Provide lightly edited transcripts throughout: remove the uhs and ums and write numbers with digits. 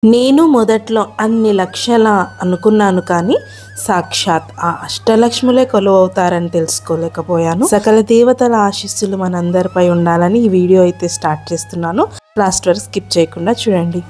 నేను మొదట్లో అన్ని లక్షల అనుకున్నాను కానీ సాక్షాత్ ఆ అష్టలక్ష్ములే కొలువవుతారని తెలుసుకోలేకపోయాను. సకల దేవతల ఆశీస్సులు మనందరిపై ఉండాలని ఈ వీడియో అయితే స్టార్ట్ చేస్తున్నాను. లాస్ట్ వరకు స్కిప్ చేయకుండా చూడండి.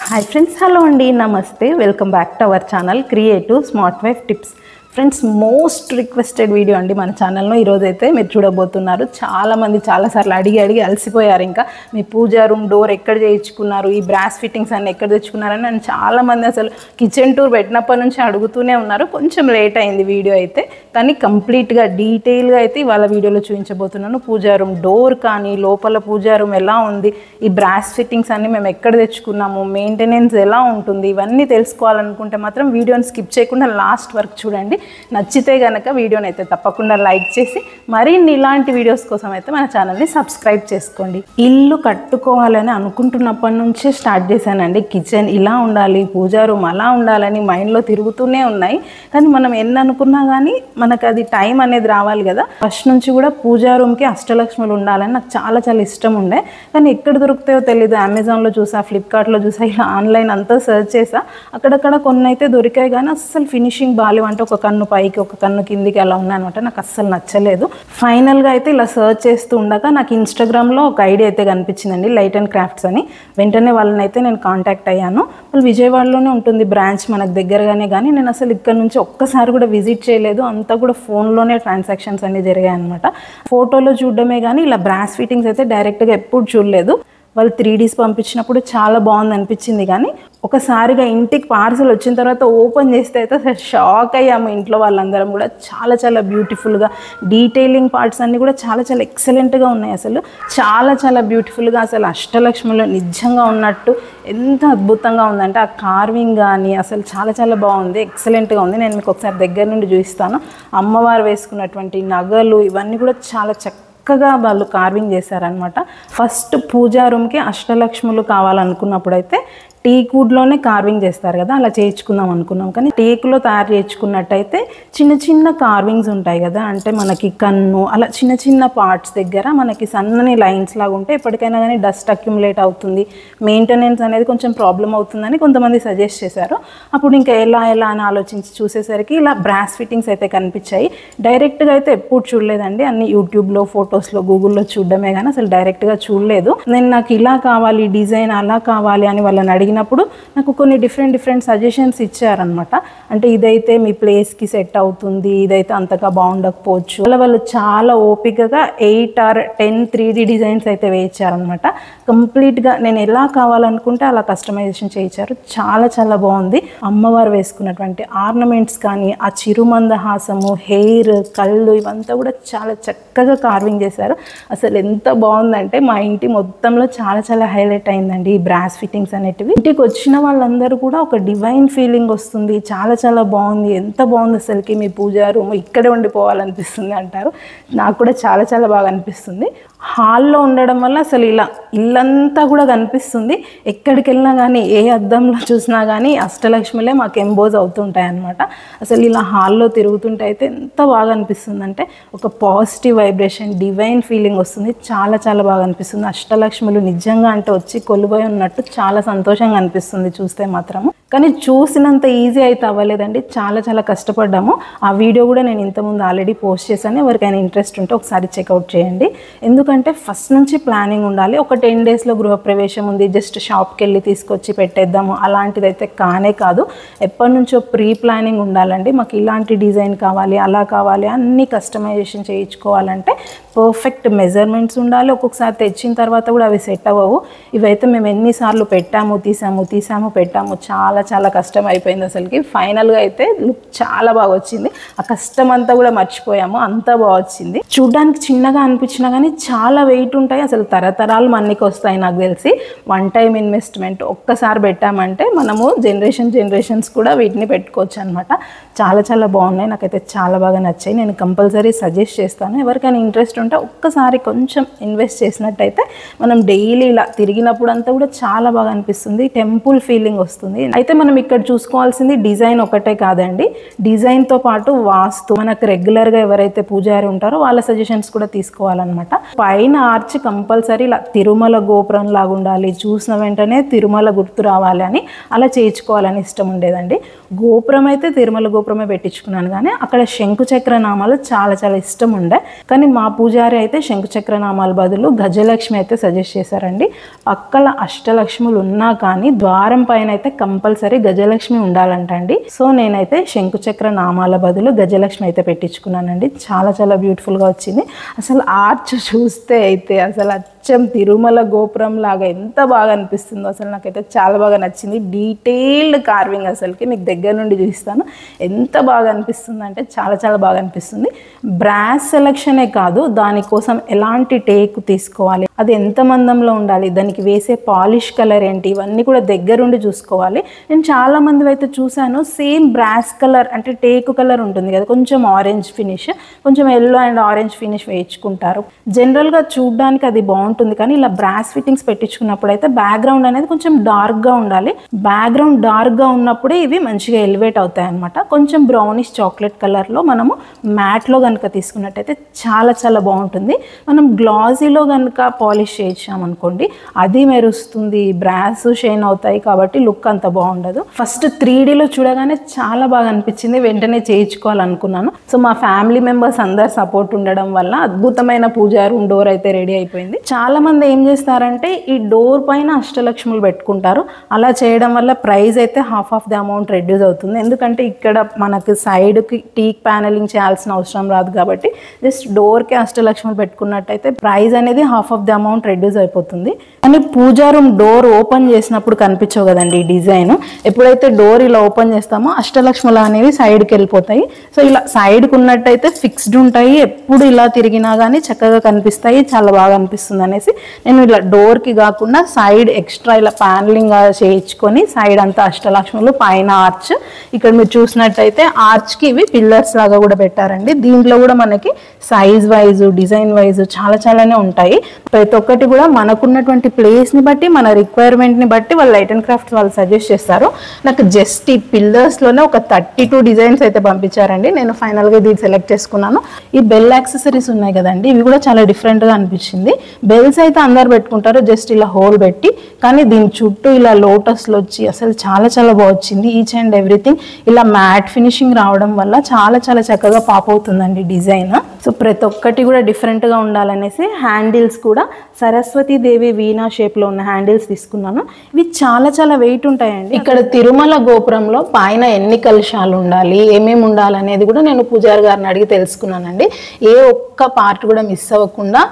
హాయ్ ఫ్రెండ్స్, హలో అండి, నమస్తే, welcome back to our channel creative smart wife tips. Friends, most requested video అండి మన ఛానల్లో ఈరోజైతే మీరు చూడబోతున్నారు. చాలామంది చాలాసార్లు అడిగి అలసిపోయారు. ఇంకా మీ పూజా రూమ్ డోర్ ఎక్కడ చేయించుకున్నారు, ఈ బ్రాస్ ఫిట్టింగ్స్ అన్ని ఎక్కడ తెచ్చుకున్నారని నన్ను చాలామంది అసలు కిచెన్ టూర్ పెట్టినప్పటి నుంచి అడుగుతూనే ఉన్నారు. కొంచెం లేట్ అయింది వీడియో అయితే, కానీ కంప్లీట్గా డీటెయిల్గా అయితే ఇవాళ వీడియోలో చూపించబోతున్నాను. పూజా రూమ్ డోర్ కానీ, లోపల పూజా రూమ్ ఎలా ఉంది, ఈ బ్రాస్ ఫిట్టింగ్స్ అన్ని మేము ఎక్కడ తెచ్చుకున్నాము, మెయింటెనెన్స్ ఎలా ఉంటుంది, ఇవన్నీ తెలుసుకోవాలనుకుంటే మాత్రం వీడియోని స్కిప్ చేయకుండా లాస్ట్ వరకు చూడండి. నచ్చితే కనుక వీడియోని అయితే తప్పకుండా లైక్ చేసి మరిన్ని ఇలాంటి వీడియోస్ కోసం అయితే మన ఛానల్ని సబ్స్క్రైబ్ చేసుకోండి. ఇల్లు కట్టుకోవాలని అనుకుంటున్నప్పటి నుంచే స్టార్ట్ చేశానండి. కిచెన్ ఇలా ఉండాలి, పూజా రూమ్ అలా ఉండాలని మైండ్లో తిరుగుతూనే ఉన్నాయి. కానీ మనం ఎన్ని అనుకున్నా కానీ మనకు అది టైం అనేది రావాలి కదా. ఫస్ట్ నుంచి కూడా పూజా రూమ్కి అష్టలక్ష్ములు ఉండాలని నాకు చాలా చాలా ఇష్టం ఉండే. కానీ ఎక్కడ దొరుకుతాయో తెలీదు. అమెజాన్లో చూసా, ఫ్లిప్కార్ట్లో చూసా, ఇలా ఆన్లైన్ అంతా సెర్చ్ చేసా. అక్కడక్కడ కొన్ని అయితే దొరికాయి కానీ అస్సలు ఫినిషింగ్ బాగాలేవు. అంటే ఒక కన్ను పైకి ఒక కన్ను కిందికి అలా ఉన్నాయన్నమాట. నాకు అస్సలు నచ్చలేదు. ఫైనల్గా అయితే ఇలా సర్చ్ చేస్తూ ఉండగా నాకు ఇన్స్టాగ్రామ్లో ఒక ఐడియా అయితే కనిపించిందండి, లైట్ అండ్ క్రాఫ్ట్స్ అని. వెంటనే వాళ్ళని అయితే నేను కాంటాక్ట్ అయ్యాను. వాళ్ళు విజయవాడలోనే ఉంటుంది బ్రాంచ్, మనకు దగ్గరగానే. కానీ నేను అసలు ఇక్కడ నుంచి ఒక్కసారి కూడా విజిట్ చేయలేదు. అంతా కూడా ఫోన్లోనే ట్రాన్సాక్షన్స్ అన్నీ జరిగాయి అనమాట. ఫోటోలో చూడడమే కానీ ఇలా బ్రాస్ ఫిట్టింగ్స్ అయితే డైరెక్ట్గా ఎప్పుడు చూడలేదు. వాళ్ళు 3Ds పంపించినప్పుడు చాలా బాగుంది అనిపించింది. కానీ ఒకసారిగా ఇంటికి పార్సల్ వచ్చిన తర్వాత ఓపెన్ చేస్తే అయితే అసలు షాక్ అయ్యాము ఇంట్లో వాళ్ళందరం కూడా. చాలా చాలా బ్యూటిఫుల్గా డీటెయిలింగ్ పార్ట్స్ అన్నీ కూడా చాలా చాలా ఎక్సలెంట్గా ఉన్నాయి. అసలు చాలా చాలా బ్యూటిఫుల్గా, అసలు అష్టలక్ష్ములు నిజంగా ఉన్నట్టు ఎంత అద్భుతంగా ఉందంటే ఆ కార్వింగ్ కానీ అసలు చాలా చాలా బాగుంది, ఎక్సలెంట్గా ఉంది. నేను మీకు ఒకసారి దగ్గర నుండి చూపిస్తాను. అమ్మవారు వేసుకున్నటువంటి నగలు ఇవన్నీ కూడా చాలా చక్కగా వాళ్ళు కార్వింగ్ చేశారనమాట. ఫస్ట్ పూజా రూమ్కి అష్టలక్ష్ములు కావాలనుకున్నప్పుడు అయితే టీకుడ్లోనే కార్వింగ్ చేస్తారు కదా, అలా చేయించుకుందాం అనుకున్నాం. కానీ టేకులో తయారు చేయించుకున్నట్టయితే చిన్న చిన్న కార్వింగ్స్ ఉంటాయి కదా, అంటే మనకి కన్ను అలా చిన్న చిన్న పార్ట్స్ దగ్గర మనకి సన్నని లైన్స్ లాగా ఉంటే ఎప్పటికైనా కానీ డస్ట్ అక్యుములేట్ అవుతుంది, మెయింటెనెన్స్ అనేది కొంచెం ప్రాబ్లం అవుతుందని కొంతమంది సజెస్ట్ చేశారు. అప్పుడు ఇంకా ఎలా అని ఆలోచించి చూసేసరికి ఇలా బ్రాస్ ఫిట్టింగ్స్ అయితే కనిపించాయి. డైరెక్ట్గా అయితే ఎప్పుడు చూడలేదండి, అన్ని యూట్యూబ్లో, ఫొటోస్లో, గూగుల్లో చూడడమే కానీ అసలు డైరెక్ట్గా చూడలేదు. నేను నాకు ఇలా కావాలి, డిజైన్ అలా కావాలి అని వాళ్ళని అడిగిన అడిగినప్పుడు నాకు కొన్ని డిఫరెంట్ సజెషన్స్ ఇచ్చారనమాట. అంటే ఇదైతే మీ ప్లేస్కి సెట్ అవుతుంది, ఇదైతే అంతగా బాగుండకపోవచ్చు. వాళ్ళు చాలా ఓపికగా 8 or 10 3D డిజైన్స్ అయితే వేయించారనమాట. కంప్లీట్గా నేను ఎలా కావాలనుకుంటే అలా కస్టమైజేషన్ చేయించారు. చాలా చాలా బాగుంది. అమ్మవారు వేసుకున్నటువంటి ఆర్నమెంట్స్ కానీ, ఆ చిరుమందహాసము, హెయిర్, కళ్ళు ఇవంతా కూడా చాలా చక్కగా కార్వింగ్ చేశారు. అసలు ఎంత బాగుందంటే మా ఇంటి మొత్తంలో చాలా చాలా హైలైట్ అయిందండి ఈ బ్రాస్ ఫిట్టింగ్స్ అనేటివి. ఇంటికి వచ్చిన వాళ్ళందరూ కూడా ఒక డివైన్ ఫీలింగ్ వస్తుంది. చాలా చాలా బాగుంది, ఎంత బాగుంది అసలుకి మీ పూజా రూమ్, ఇక్కడే ఉండిపోవాలనిపిస్తుంది అంటారు. నాకు కూడా చాలా చాలా బాగా అనిపిస్తుంది. హాల్లో ఉండడం వల్ల అసలు ఇలా ఇల్లంతా కూడా కనిపిస్తుంది. ఎక్కడికి వెళ్ళినా కానీ, ఏ అద్దంలో చూసినా కానీ అష్టలక్ష్మిలే మాకు ఎంబోజ్ అవుతుంటాయి అన్నమాట. అసలు ఇలా హాల్లో తిరుగుతుంటే అయితే ఎంత బాగా అనిపిస్తుంది అంటే ఒక పాజిటివ్ వైబ్రేషన్, డివైన్ ఫీలింగ్ వస్తుంది. చాలా చాలా బాగా అనిపిస్తుంది. అష్టలక్ష్ములు నిజంగా అంటే వచ్చి కొలువై ఉన్నట్టు చాలా సంతోషంగా అనిపిస్తుంది చూస్తే మాత్రము. కానీ చూసినంత ఈజీ అయితే అవ్వలేదండి, చాలా చాలా కష్టపడ్డాము. ఆ వీడియో కూడా నేను ఇంతకుముందు ఆల్రెడీ పోస్ట్ చేశాను. ఎవరికైనా ఇంట్రెస్ట్ ఉంటే ఒకసారి చెక్అవుట్ చేయండి. ఎందుకంటే ఫస్ట్ నుంచి ప్లానింగ్ ఉండాలి. ఒక 10 డేస్లో గృహప్రవేశం ఉంది, జస్ట్ షాప్కి వెళ్ళి తీసుకొచ్చి పెట్టేద్దాము అలాంటిదైతే కానే కాదు. ఎప్పటి నుంచో ప్రీ ప్లానింగ్ ఉండాలండి. మాకు ఇలాంటి డిజైన్ కావాలి, అలా కావాలి, అన్నీ కస్టమైజేషన్ చేయించుకోవాలంటే పర్ఫెక్ట్ మెజర్మెంట్స్ ఉండాలి. ఒక్కొక్కసారి తెచ్చిన తర్వాత కూడా అవి సెట్ అవ్వవు. ఇవైతే మేము ఎన్నిసార్లు పెట్టాము, తీసాము, పెట్టాము, చాలా చాలా కష్టం అయిపోయింది అసలుకి. ఫైనల్గా అయితే లుక్ చాలా బాగా వచ్చింది. ఆ కష్టం అంతా కూడా మర్చిపోయాము, అంతా బాగా వచ్చింది. చూడ్డానికి చిన్నగా అనిపించినా కానీ చాలా వెయిట్ ఉంటాయి. అసలు తరతరాలు మన్నికి వస్తాయి నాకు తెలిసి. 1 టైం ఇన్వెస్ట్మెంట్ ఒక్కసారి పెట్టామంటే మనము జనరేషన్స్ కూడా వీటిని పెట్టుకోవచ్చు అనమాట. చాలా చాలా బాగున్నాయి, నాకైతే చాలా బాగా నచ్చాయి. నేను కంపల్సరీ సజెస్ట్ చేస్తాను. ఎవరికైనా ఇంట్రెస్ట్ ఉంటే ఒక్కసారి కొంచెం ఇన్వెస్ట్ చేసినట్టయితే మనం డైలీ ఇలా తిరిగినప్పుడు అంతా కూడా చాలా బాగా అనిపిస్తుంది. టెంపుల్ ఫీలింగ్ వస్తుంది. అయితే మనం ఇక్కడ చూసుకోవాల్సింది డిజైన్ ఒకటే కాదండి, డిజైన్తో పాటు వాస్తు, మనకు రెగ్యులర్గా ఎవరైతే పూజారి ఉంటారో వాళ్ళ సజెషన్స్ కూడా తీసుకోవాలన్నమాట. పైన ఆర్చ్ కంపల్సరీ ఇలా తిరుమల గోపురం లాగా ఉండాలి, చూసిన వెంటనే తిరుమల గుర్తు రావాలి అని అలా చేయించుకోవాలని ఇష్టం ఉండేదండి. గోపురం అయితే తిరుమల గోపురమే పెట్టించుకున్నాను, కానీ అక్కడ శంకుచక్ర నామాలు చాలా చాలా ఇష్టం ఉండే. కానీ మా పూజారి అయితే శంకుచక్ర నామాల బదులు గజలక్ష్మి అయితే సజెస్ట్ చేశారండి. పక్కల అష్టలక్ష్ములు ఉన్నా కానీ ద్వారం పైన అయితే కంపల్సరీ గజలక్ష్మి ఉండాలంటండి. సో నేనైతే శంకుచక్ర నామాల బదులు గజలక్ష్మి అయితే పెట్టించుకున్నానండి. చాలా చాలా బ్యూటిఫుల్గా వచ్చింది. అసలు ఆర్చ్ చూస్తే అయితే అసలు అచ్చం తిరుమల గోపురం లాగా ఎంత బాగా అనిపిస్తుందో అసలు నాకైతే చాలా బాగా నచ్చింది. డీటెయిల్డ్ కార్వింగ్ అసలుకి మీకు దగ్గర నుండి చూపిస్తాను. ఎంత బాగా అనిపిస్తుంది అంటే చాలా చాలా బాగా అనిపిస్తుంది. బ్రాస్ సెలక్షనే కాదు, దానికోసం ఎలాంటి టేక్ తీసుకోవాలి, అది ఎంత మందంలో ఉండాలి, దానికి వేసే పాలిష్ కలర్ ఏంటి, ఇవన్నీ కూడా దగ్గరుండి చూసుకోవాలి. నేను చాలా మంది అయితే చూశాను సేమ్ బ్రాస్ కలర్ అంటే టేకు కలర్ ఉంటుంది కదా, కొంచెం ఆరెంజ్ ఫినిష్, కొంచెం ఎల్లో అండ్ ఆరెంజ్ ఫినిష్ వేయించుకుంటారు. జనరల్గా చూడడానికి అది బాగుంటుంది, కానీ ఇలా బ్రాస్ ఫిట్టింగ్స్ పెట్టించుకున్నప్పుడు అయితే బ్యాక్గ్రౌండ్ అనేది కొంచెం డార్క్గా ఉండాలి. బ్యాక్గ్రౌండ్ డార్క్గా ఉన్నప్పుడే ఇవి మంచిగా ఎలివేట్ అవుతాయి అనమాట. కొంచెం బ్రౌనిష్ చాక్లెట్ కలర్లో మనము మ్యాట్లో కనుక తీసుకున్నట్టయితే చాలా చాలా బాగుంటుంది. మనం గ్లాజీలో కనుక పాలిష్ చేయించామనుకోండి అది మెరుస్తుంది, బ్రాస్ షైన్ అవుతాయి, కాబట్టి లుక్ అంత బాగుండదు. ఫస్ట్ 3Dలో చూడగానే చాలా బాగా అనిపించింది, వెంటనే చేయించుకోవాలనుకున్నాను. సో మా ఫ్యామిలీ మెంబర్స్ అందరు సపోర్ట్ ఉండడం వల్ల అద్భుతమైన పూజా రూమ్ డోర్ అయితే రెడీ అయిపోయింది. చాలా మంది ఏం చేస్తారంటే ఈ డోర్ పైన అష్టలక్ష్ములు పెట్టుకుంటారు. అలా చేయడం వల్ల ప్రైస్ అయితే half of the amount reduce అవుతుంది. ఎందుకంటే ఇక్కడ మనకు సైడ్కి టీక్ ప్యానలింగ్ చేయాల్సిన అవసరం రాదు కాబట్టి జస్ట్ డోర్కి అష్టలక్ష్ములు పెట్టుకున్నట్టయితే ప్రైస్ అనేది half of the amount reduce అయిపోతుంది. కానీ పూజా రూమ్ డోర్ ఓపెన్ చేసినప్పుడు కనిపించవు కదండి ఈ డిజైన్. ఎప్పుడైతే డోర్ ఇలా ఓపెన్ చేస్తామో అష్టలక్ష్ములు అనేవి సైడ్కి వెళ్ళిపోతాయి. సో ఇలా సైడ్కి ఉన్నట్టయితే ఫిక్స్డ్ ఉంటాయి, ఎప్పుడు ఇలా తిరిగినా కానీ చక్కగా కనిపిస్తాయి, చాలా బాగా అనిపిస్తుంది అనేసి నేను ఇలా డోర్కి కాకుండా సైడ్ ఎక్స్ట్రా ఇలా ప్యానలింగ్ చేయించుకొని సైడ్ అంతా అష్టలక్ష్ములు, పైన ఆర్చ్. ఇక్కడ మీరు చూసినట్టయితే ఆర్చ్కి ఇవి పిల్లర్స్ లాగా కూడా పెట్టారండి. దీంట్లో కూడా మనకి సైజ్ వైజ్, డిజైన్ వైజ్ చాలా చాలానే ఉంటాయి. ప్రతి ఒక్కటి కూడా మనకున్నటువంటి ప్లేస్ని బట్టి, మన రిక్వైర్మెంట్ని బట్టి వాళ్ళు లైట్ అండ్ క్రాఫ్ట్ వాళ్ళు సజెస్ట్ చేస్తారు. నాకు జస్ట్ ఈ పిల్లర్స్లోనే ఒక 32 డిజైన్స్ అయితే పంపించారండి. నేను ఫైనల్గా ఇది సెలెక్ట్ చేసుకున్నాను. ఈ బెల్ యాక్సెసరీస్ ఉన్నాయి కదండి, ఇవి కూడా చాలా డిఫరెంట్గా అనిపించింది. బెల్ తెలిసి అయితే అందరు పెట్టుకుంటారు జస్ట్ ఇలా హోల్ పెట్టి, కానీ దీని చుట్టూ ఇలా లోటస్లు వచ్చి అసలు చాలా చాలా బాగా వచ్చింది. ఈచ్ అండ్ ఎవ్రీథింగ్ ఇలా మ్యాట్ ఫినిషింగ్ రావడం వల్ల చాలా చాలా చక్కగా పాప్ అవుతుందండి డిజైన్. సో ప్రతి ఒక్కటి కూడా డిఫరెంట్గా ఉండాలనేసి హ్యాండిల్స్ కూడా సరస్వతి దేవి వీణా షేప్లో ఉన్న హ్యాండిల్స్ తీసుకున్నాను. ఇవి చాలా చాలా వెయిట్ ఉంటాయండి. ఇక్కడ తిరుమల గోపురంలో పైన ఎన్ని కలశాలు ఉండాలి, ఏమేమి ఉండాలి అనేది కూడా నేను పూజారి గారిని అడిగి తెలుసుకున్నానండి. ఏ ఒక్క పార్ట్ కూడా మిస్ అవ్వకుండా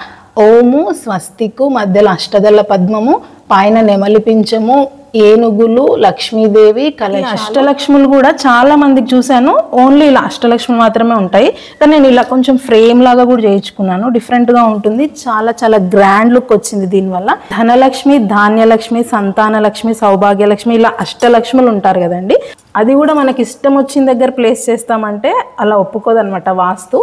ఓము, స్వస్తికు, మధ్యలో అష్టదళ పద్మము, పైన నెమలి పింఛము, ఏనుగులు, లక్ష్మీదేవి, అష్టలక్ష్ములు కూడా చాలా మందికి చూశాను ఓన్లీ ఇలా అష్టలక్ష్ములు మాత్రమే ఉంటాయి, కానీ నేను ఇలా కొంచెం ఫ్రేమ్ లాగా కూడా చేయించుకున్నాను. డిఫరెంట్గా ఉంటుంది, చాలా చాలా గ్రాండ్ లుక్ వచ్చింది దీనివల్ల. ధనలక్ష్మి, ధాన్యలక్ష్మి, సంతానలక్ష్మి, సౌభాగ్యలక్ష్మి ఇలా అష్టలక్ష్ములు ఉంటారు కదండి, అది కూడా మనకి ఇష్టం వచ్చిన దగ్గర ప్లేస్ చేస్తామంటే అలా ఒప్పుకోదనమాట వాస్తు.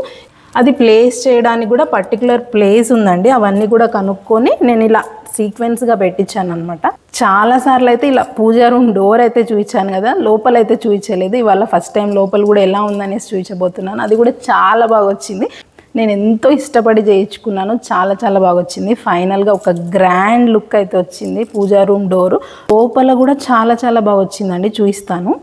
అది ప్లేస్ చేయడానికి కూడా పర్టికులర్ ప్లేస్ ఉందండి, అవన్నీ కూడా కనుక్కొని నేను ఇలా సీక్వెన్స్గా పెట్టించాను అనమాట. చాలాసార్లు అయితే ఇలా పూజా రూమ్ డోర్ అయితే చూపించాను కదా, లోపల అయితే చూపించలేదు. ఇవాళ ఫస్ట్ టైం లోపల కూడా ఎలా ఉందనేసి చూపించబోతున్నాను. అది కూడా చాలా బాగా వచ్చింది, నేను ఎంతో ఇష్టపడి చేయించుకున్నాను, చాలా చాలా బాగా వచ్చింది. ఫైనల్గా ఒక గ్రాండ్ లుక్ అయితే వచ్చింది పూజా రూమ్ డోరు. లోపల కూడా చాలా చాలా బాగా వచ్చిందండి, చూపిస్తాను.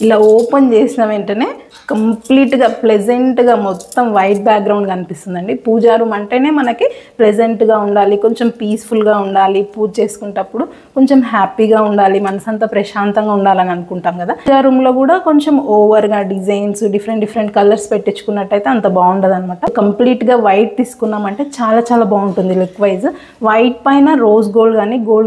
ఇలా ఓపెన్ చేసిన వెంటనే కంప్లీట్గా ప్లెజెంట్గా మొత్తం వైట్ బ్యాక్గ్రౌండ్ కనిపిస్తుందండి. పూజా రూమ్ అంటేనే మనకి ప్లెజెంట్గా ఉండాలి, కొంచెం పీస్ఫుల్గా ఉండాలి, పూజ చేసుకునేటప్పుడు కొంచెం హ్యాపీగా ఉండాలి, మనసంతా ప్రశాంతంగా ఉండాలని అనుకుంటాం కదా. పూజా రూమ్లో కూడా కొంచెం ఓవర్గా డిజైన్స్ డిఫరెంట్ కలర్స్ పెట్టించుకున్నట్టయితే అంత బాగుండదు అనమాట. కంప్లీట్గా వైట్ తీసుకున్నామంటే చాలా చాలా బాగుంటుంది లుక్ వైజ్. వైట్ పైన రోజ్ గోల్డ్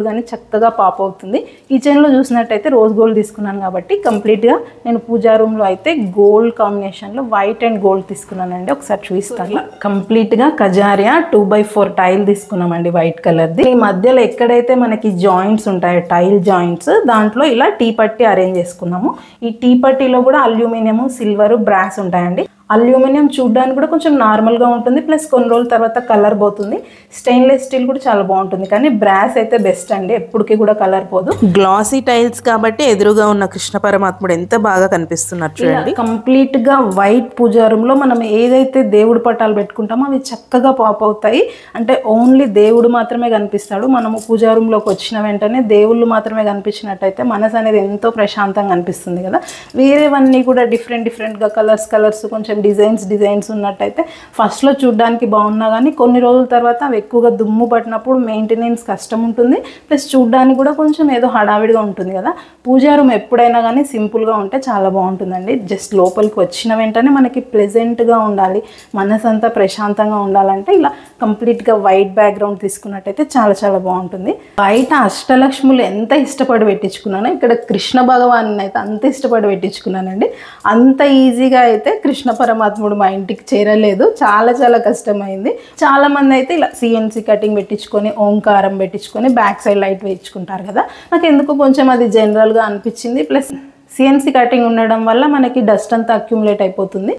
కానీ చక్కగా పాప్ అవుతుంది. కిచెన్లో చూసినట్టయితే రోజ్ గోల్డ్ తీసుకున్నాను కాబట్టి కంప్లీట్గా నేను పూజా రూమ్లో అయితే గోల్డ్ కాంబినేషన్లో వైట్ అండ్ గోల్డ్ తీసుకున్నానండి. ఒకసారి చూపిస్తాను. కంప్లీట్గా కజారియా 2x4 టైల్ తీసుకున్నామండి వైట్ కలర్ది. ఈ మధ్యలో ఎక్కడైతే మనకి జాయింట్స్ ఉంటాయో టైల్ జాయింట్స్, దాంట్లో ఇలా టీ పట్టి అరేంజ్ చేసుకున్నాము. ఈ టీ పట్టీలో కూడా అల్యూమినియం, సిల్వర్, బ్రాస్ ఉంటాయండి. అల్యూమినియం చూడడానికి కూడా కొంచెం నార్మల్గా ఉంటుంది, ప్లస్ కొన్ని రోజుల తర్వాత కలర్ పోతుంది. స్టెయిన్లెస్ స్టీల్ కూడా చాలా బాగుంటుంది, కానీ బ్రాస్ అయితే బెస్ట్ అండి, ఎప్పటికీ కూడా కలర్ పోదు. గ్లాసీ టైల్స్ కాబట్టి ఎదురుగా ఉన్న కృష్ణ పరమాత్ముడు ఎంత బాగా కనిపిస్తున్నారు చూడండి. కంప్లీట్ గా వైట్ పూజా రూమ్ లో మనం ఏదైతే దేవుడు పటాలు పెట్టుకుంటామో అవి చక్కగా పాప్ అవుతాయి. అంటే ఓన్లీ దేవుడు మాత్రమే కనిపిస్తాడు. మనము పూజా రూమ్ లోకి వచ్చిన వెంటనే దేవుళ్ళు మాత్రమే కనిపించినట్టయితే మనసు అనేది ఎంతో ప్రశాంతంగా అనిపిస్తుంది కదా. వేరేవన్నీ కూడా డిఫరెంట్ గా కలర్స్ కొంచెం డిజైన్స్ ఉన్నట్టయితే ఫస్ట్లో చూడడానికి బాగున్నా కానీ కొన్ని రోజుల తర్వాత అవి ఎక్కువగా దుమ్ము పట్టినప్పుడు మెయింటెనెన్స్ కష్టం ఉంటుంది, ప్లస్ చూడడానికి కూడా కొంచెం ఏదో హడావిడిగా ఉంటుంది కదా. పూజా రూమ్ ఎప్పుడైనా కానీ సింపుల్గా ఉంటే చాలా బాగుంటుందండి. జస్ట్ లోపలికి వచ్చిన వెంటనే మనకి ప్లెజెంట్గా ఉండాలి, మనసంతా ప్రశాంతంగా ఉండాలంటే ఇలా కంప్లీట్గా వైట్ బ్యాక్గ్రౌండ్ తీసుకున్నట్టయితే చాలా చాలా బాగుంటుంది. బయట అష్టలక్ష్ములు ఎంత ఇష్టపడి పెట్టించుకున్నానో ఇక్కడ కృష్ణ భగవాన్ని అయితే అంత ఇష్టపడి పెట్టించుకున్నానండి. అంత ఈజీగా అయితే కృష్ణ పరమాత్ముడు మా ఇంటికి చేరలేదు, చాలా చాలా కష్టమైంది. చాలా మంది అయితే ఇలా CNC కటింగ్ పెట్టించుకొని ఓంకారం పెట్టించుకొని బ్యాక్ సైడ్ లైట్ వేయించుకుంటారు కదా. నాకు ఎందుకు కొంచెం అది జనరల్గా అనిపించింది, ప్లస్ CNC కటింగ్ ఉండడం వల్ల మనకి డస్ట్ అంతా అక్యుములేట్ అయిపోతుంది.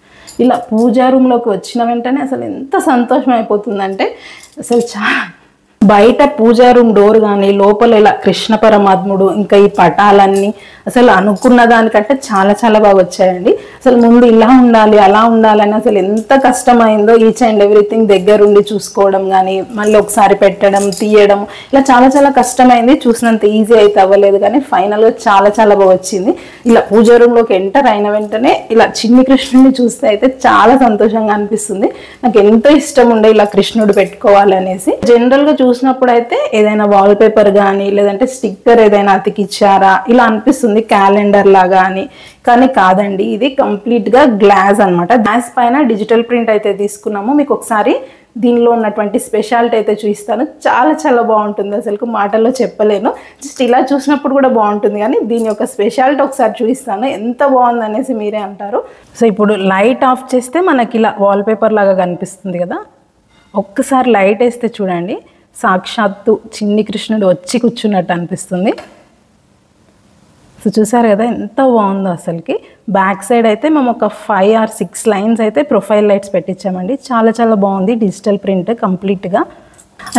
ఇలా పూజా రూమ్లోకి వచ్చిన వెంటనే అసలు ఎంత సంతోషం అయిపోతుందంటే అసలు చాలా. బయట పూజా రూమ్ డోర్ కానీ లోపల ఇలా కృష్ణ పరమాత్ముడు ఇంకా ఈ పటాలన్నీ అసలు అనుకున్న దానికంటే చాలా చాలా బాగా వచ్చాయండి. అసలు ముందు ఇలా ఉండాలి అలా ఉండాలని అసలు ఎంత కష్టమైందో ఈచ్ అండ్ ఎవ్రీథింగ్ దగ్గరుండి చూసుకోవడం కానీ మళ్ళీ ఒకసారి పెట్టడం తీయడం ఇలా చాలా చాలా కష్టమైంది. చూసినంత ఈజీ అయితే అవ్వలేదు, కానీ ఫైనల్గా చాలా చాలా బాగా వచ్చింది. ఇలా పూజా రూమ్లోకి ఎంటర్ అయిన వెంటనే ఇలా చిన్ని కృష్ణుడిని చూస్తే అయితే చాలా సంతోషంగా అనిపిస్తుంది. నాకు ఎంతో ఇష్టం ఉండే ఇలా కృష్ణుడు పెట్టుకోవాలనేసి. జనరల్గా చూసి చూసినప్పుడు అయితే ఏదైనా వాల్పేపర్ కానీ లేదంటే స్టిక్కర్ ఏదైనా అతికిచ్చారా ఇలా అనిపిస్తుంది, క్యాలెండర్ లాగా అని. కానీ కాదండి, ఇది కంప్లీట్గా గ్లాస్ అనమాట. గ్లాస్ పైన డిజిటల్ ప్రింట్ అయితే తీసుకున్నాము. మీకు ఒకసారి దీనిలో ఉన్నటువంటి స్పెషాలిటీ అయితే చూపిస్తాను. చాలా చాలా బాగుంటుంది, అసలు మాటల్లో చెప్పలేను. జస్ట్ ఇలా చూసినప్పుడు కూడా బాగుంటుంది, కానీ దీని యొక్క స్పెషాలిటీ ఒకసారి చూపిస్తాను. ఎంత బాగుంది అనేసి మీరే అంటారు. సో ఇప్పుడు లైట్ ఆఫ్ చేస్తే మనకి ఇలా వాల్పేపర్ లాగా కనిపిస్తుంది కదా. ఒక్కసారి లైట్ వేస్తే చూడండి, సాక్షాత్తు చిన్ని కృష్ణుడు వచ్చి కూర్చున్నట్టు అనిపిస్తుంది. సో చూసారు కదా ఎంత బాగుందో అసలుకి. బ్యాక్ సైడ్ అయితే మేము ఒక 5 or 6 లైన్స్ అయితే ప్రొఫైల్ లైట్స్ పెట్టించామండి. చాలా చాలా బాగుంది డిజిటల్ ప్రింట్ కంప్లీట్గా.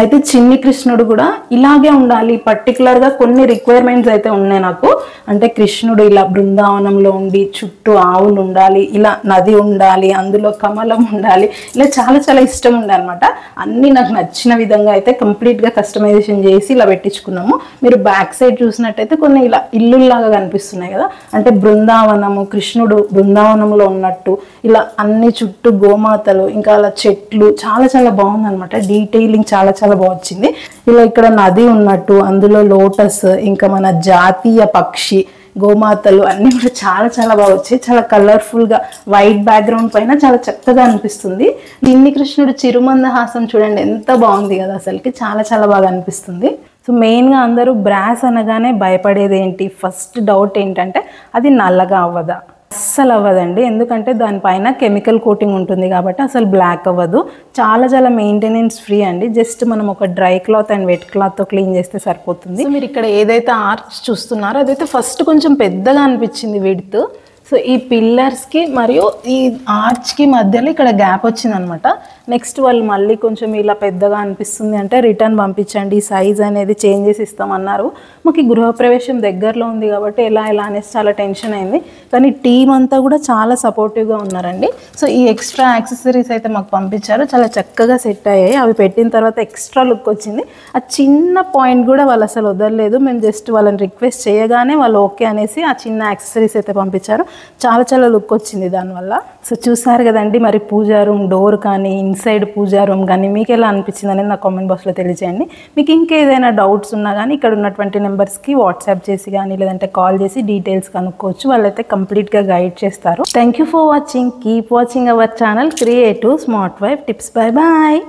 అయితే చిన్ని కృష్ణుడు కూడా ఇలాగే ఉండాలి, పర్టికులర్గా కొన్ని రిక్వైర్మెంట్స్ అయితే ఉన్నాయి నాకు. అంటే కృష్ణుడు ఇలా బృందావనంలో ఉండి చుట్టూ ఆవులు ఉండాలి, ఇలా నది ఉండాలి, అందులో కమలం ఉండాలి, ఇలా చాలా చాలా ఇష్టం ఉండే అనమాట. అన్నీ నాకు నచ్చిన విధంగా అయితే కంప్లీట్గా కస్టమైజేషన్ చేసి ఇలా పెట్టించుకున్నాము. మీరు బ్యాక్ సైడ్ చూసినట్టయితే కొన్ని ఇలా ఇల్లుల్లాగా కనిపిస్తున్నాయి కదా, అంటే బృందావనము, కృష్ణుడు బృందావనంలో ఉన్నట్టు ఇలా అన్ని చుట్టూ గోమాతలు, ఇంకా అలా చెట్లు, చాలా చాలా బాగుందనమాట. డీటెయిలింగ్ చాలా చాలా బాగా వచ్చింది. ఇలా ఇక్కడ నది ఉన్నట్టు, అందులో లోటస్, ఇంకా మన జాతీయ పక్షి, గోమాతలు అన్నీ కూడా చాలా చాలా బాగా వచ్చాయి. చాలా కలర్ఫుల్గా వైట్ బ్యాక్గ్రౌండ్ పైన చాలా చక్కగా అనిపిస్తుంది. చిన్ని కృష్ణుడు చిరుమందహాసం చూడండి ఎంత బాగుంది కదా, అసలుకి చాలా చాలా బాగా అనిపిస్తుంది. సో మెయిన్గా అందరూ బ్రాస్ అనగానే భయపడేది ఏంటి, ఫస్ట్ డౌట్ ఏంటంటే అది నల్లగా అవ్వదా? అస్సలు అవ్వదండి, ఎందుకంటే దానిపైన కెమికల్ కోటింగ్ ఉంటుంది కాబట్టి అసలు బ్లాక్ అవ్వదు. చాలా చాలా మెయింటెనెన్స్ ఫ్రీ అండి. జస్ట్ మనం ఒక డ్రై క్లాత్ అండ్ వెట్ క్లాత్తో క్లీన్ చేస్తే సరిపోతుంది. సో మీరు ఇక్కడ ఏదైతే ఆర్చ్ చూస్తున్నారో అదైతే ఫస్ట్ కొంచెం పెద్దగా అనిపించింది విడ్త్. సో ఈ పిల్లర్స్కి మరియు ఈ ఆర్చ్కి మధ్యలో ఇక్కడ గ్యాప్ వచ్చిందనమాట. నెక్స్ట్ వాళ్ళు మళ్ళీ కొంచెం ఇలా పెద్దగా అనిపిస్తుంది అంటే రిటర్న్ పంపించండి, సైజ్ అనేది చేంజ్ చేసి ఇస్తామన్నారు. మాకు ఈ గృహప్రవేశం దగ్గరలో ఉంది కాబట్టి ఎలా అనేసి చాలా టెన్షన్ అయింది. కానీ టీం అంతా కూడా చాలా సపోర్టివ్గా ఉన్నారండి. సో ఈ ఎక్స్ట్రా యాక్సెసరీస్ అయితే మాకు పంపించారు, చాలా చక్కగా సెట్ అయ్యాయి. అవి పెట్టిన తర్వాత ఎక్స్ట్రా లుక్ వచ్చింది. ఆ చిన్న పాయింట్ కూడా వాళ్ళు అసలు వదలలేదు. మేము జస్ట్ వాళ్ళని రిక్వెస్ట్ చేయగానే వాళ్ళు ఓకే అనేసి ఆ చిన్న యాక్సెసరీస్ అయితే పంపించారు. చాలా చాలా లుక్ వచ్చింది దానివల్ల. సో చూసారు కదండి, మరి పూజా రూమ్ డోర్ కానీ ఇన్సైడ్ పూజా రూమ్ కానీ మీకు ఎలా అనిపించింది అనేది నా కామెంట్ బాక్స్లో తెలియజేయండి. మీకు ఇంకేదైనా డౌట్స్ ఉన్నా కానీ ఇక్కడ ఉన్నటువంటి నెంబర్స్కి వాట్సాప్ చేసి కానీ లేదంటే కాల్ చేసి డీటెయిల్స్ కనుక్కోవచ్చు. వాళ్ళైతే కంప్లీట్గా గైడ్ చేస్తారు. Thank you for watching. Keep watching our channel creative smart wife tips. Bye bye.